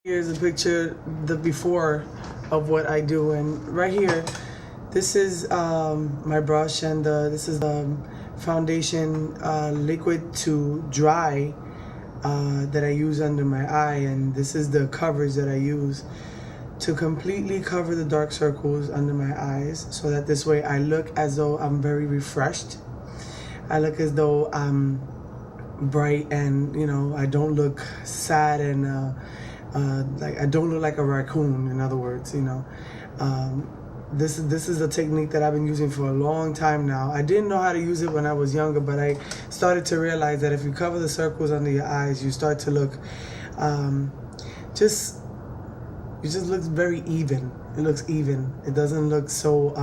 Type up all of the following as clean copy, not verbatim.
Here's a picture, the before of what I do, and right here, this is my brush, and this is the foundation liquid to dry that I use under my eye, and this is the coverage that I use to completely cover the dark circles under my eyes, so that this way I look as though I'm very refreshed. I look as though I'm bright, and I don't look sad, and like I don't look like a raccoon. In other words, this is a technique that I've been using for a long time now. I didn't know how to use it when I was younger, but I started to realize that if you cover the circles under your eyes, you start to look just it just looks very even. It looks even. It doesn't look so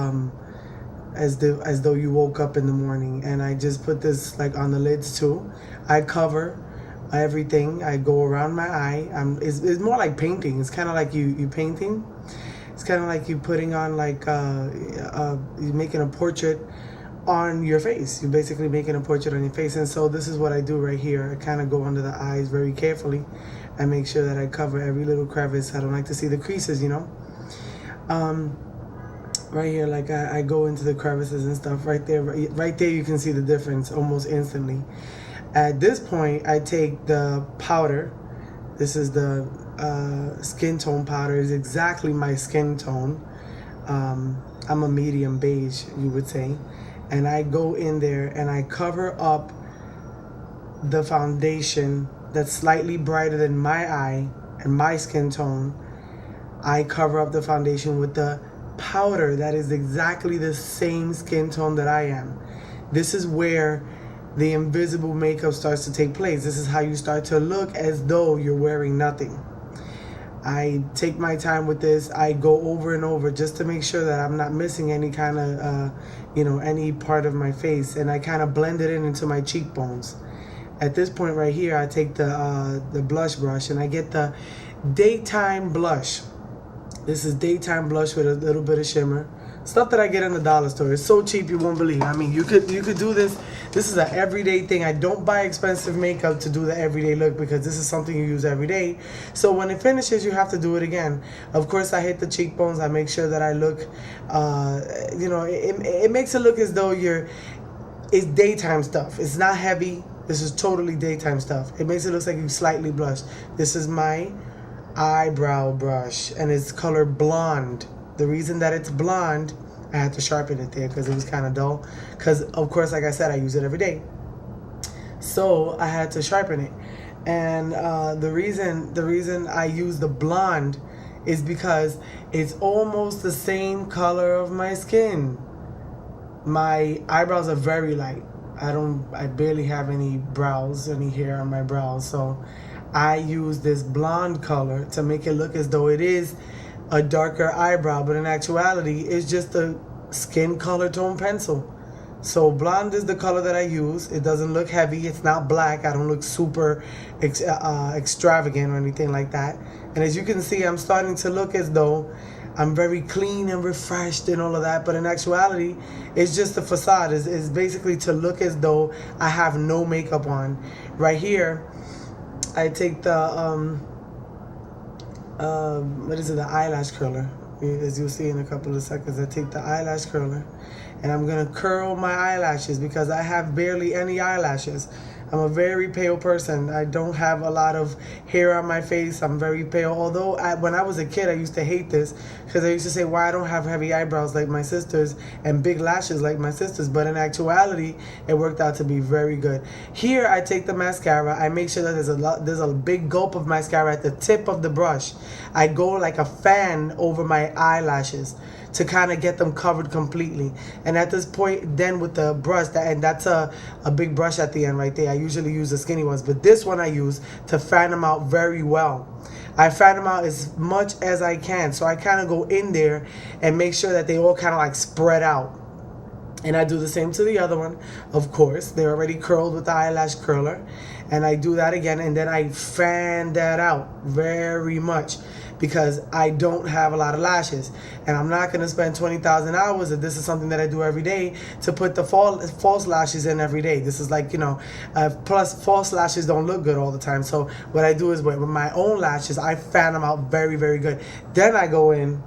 as though you woke up in the morning. And I just put this like on the lids too. I cover everything. I go around my eye. It's more like painting. It's kind of like you painting. It's kind of like you putting on like you're making a portrait on your face. You're basically making a portrait on your face. And so this is what I do right here. I kind of go under the eyes very carefully. I make sure that I cover every little crevice. I don't like to see the creases, right here, like I go into the crevices and stuff. Right there you can see the difference almost instantly. At this point, I take the powder. This is the skin tone powder. It's exactly my skin tone. I'm a medium beige, you would say. And I go in there and I cover up the foundation that's slightly brighter than my eye and my skin tone. I cover up the foundation with the powder that is exactly the same skin tone that I am. This is where the invisible makeup starts to take place. This is how you start to look as though you're wearing nothing. I take my time with this. I go over and over just to make sure that I'm not missing any kind of, any part of my face. And I kind of blend it into my cheekbones. At this point right here, I take the blush brush and I get the daytime blush. This is daytime blush with a little bit of shimmer. Stuff that I get in the dollar store. It's so cheap you won't believe. I mean, you could do this. This is an everyday thing. I don't buy expensive makeup to do the everyday look because this is something you use every day. So when it finishes, you have to do it again. Of course, I hit the cheekbones. I make sure that I look, it makes it look as though it's daytime stuff. It's not heavy. This is totally daytime stuff. It makes it look like you slightly blushed. This is my eyebrow brush and it's color blonde. The reason that it's blonde, I had to sharpen it there because it was kind of dull. Because, of course, like I said, I use it every day. So I had to sharpen it. And the reason I use the blonde is because it's almost the same color of my skin. My eyebrows are very light. I barely have any brows, any hair on my brows. So I use this blonde color to make it look as though it is a darker eyebrow, but in actuality, it's just a skin color tone pencil. So blonde is the color that I use. It doesn't look heavy. It's not black. I don't look super extravagant or anything like that. And as you can see, I'm starting to look as though I'm very clean and refreshed and all of that. But in actuality, it's just a facade. It's basically to look as though I have no makeup on. Right here, I take the the eyelash curler. As you'll see in a couple of seconds, I take the eyelash curler and I'm gonna curl my eyelashes because I have barely any eyelashes. I'm a very pale person. I don't have a lot of hair on my face. I'm very pale. Although when I was a kid, I used to hate this because I used to say, why I don't have heavy eyebrows like my sisters and big lashes like my sisters. But in actuality, it worked out to be very good. Here, I take the mascara. I make sure that there's a big gulp of mascara at the tip of the brush. I go like a fan over my eyelashes to kind of get them covered completely. And at this point, then with the brush, and that's a big brush at the end right there. I usually use the skinny ones, but this one I use to fan them out very well. I fan them out as much as I can. So I kind of go in there and make sure that they all kind of like spread out. And I do the same to the other one. Of course, they're already curled with the eyelash curler. and I do that again, and then I fan that out very much, because I don't have a lot of lashes, and I'm not going to spend 20,000 hours if this is something that I do every day to put the false lashes in every day. This is like, plus false lashes don't look good all the time. So what I do is with my own lashes, I fan them out very, very good. Then I go in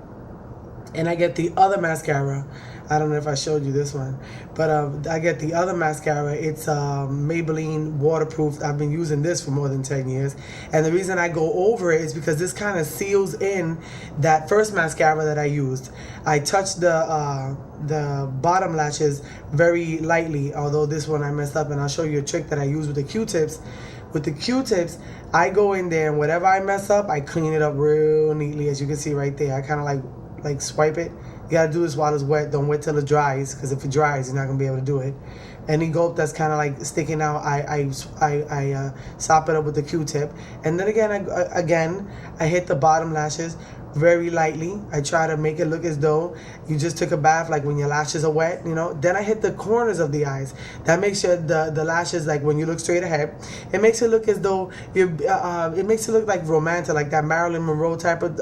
and I get the other mascara. I don't know if I showed you this one, but I get the other mascara. It's Maybelline waterproof. I've been using this for more than 10 years. And the reason I go over it is because this kind of seals in that first mascara that I used. I touched the bottom lashes very lightly, although this one I messed up, and I'll show you a trick that I use with the Q-tips. With the Q-tips, I go in there, and whatever I mess up, I clean it up real neatly, as you can see right there. I kind of like swipe it. You gotta do this while it's wet. Don't wait till it dries, because if it dries, you're not gonna be able to do it. Any gulp that's kind of like sticking out, I sop it up with the Q-tip, and then again I hit the bottom lashes very lightly. I try to make it look as though you just took a bath, like when your lashes are wet, Then I hit the corners of the eyes. That makes sure the lashes, like when you look straight ahead, it makes it look as though it makes it look like romantic, like that Marilyn Monroe type of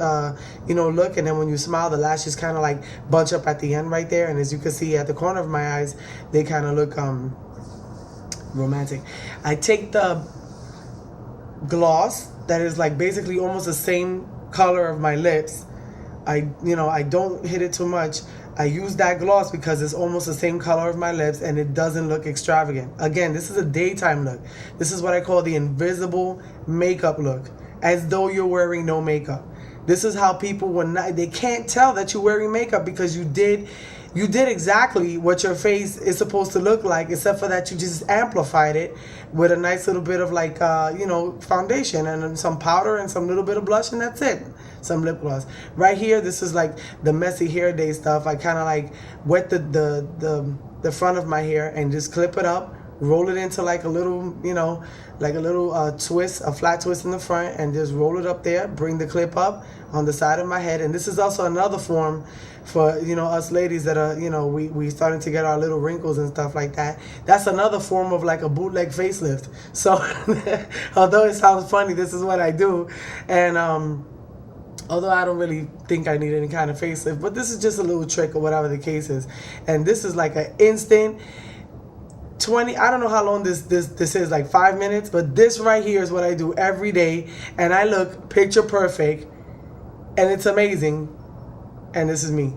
look. And then when you smile, the lashes kind of like bunch up at the end right there. And as you can see at the corner of my eyes, they kind of look romantic. I take the gloss that is like basically almost the same color of my lips. I don't hit it too much. I use that gloss because it's almost the same color of my lips, and it doesn't look extravagant. Again, this is a daytime look. This is what I call the invisible makeup look, as though you're wearing no makeup. This is how people they can't tell that you're wearing makeup, because you did exactly what your face is supposed to look like, except for that you just amplified it with a nice little bit of like foundation and some powder and some little bit of blush, and that's it. Some lip gloss. Right here, this is like the messy hair day stuff. I kind of like wet the front of my hair and just clip it up, roll it into like a little twist, a flat twist in the front, and just roll it up there. Bring the clip up on the side of my head. And this is also another form for us ladies that are we starting to get our little wrinkles and stuff like that. That's another form of like a bootleg facelift. So although it sounds funny, this is what I do. And although I don't really think I need any kind of facelift, but this is just a little trick or whatever the case is. And this is like an instant 20, I don't know how long this is, like 5 minutes, but this right here is what I do every day, and I look picture perfect, and it's amazing. And this is me.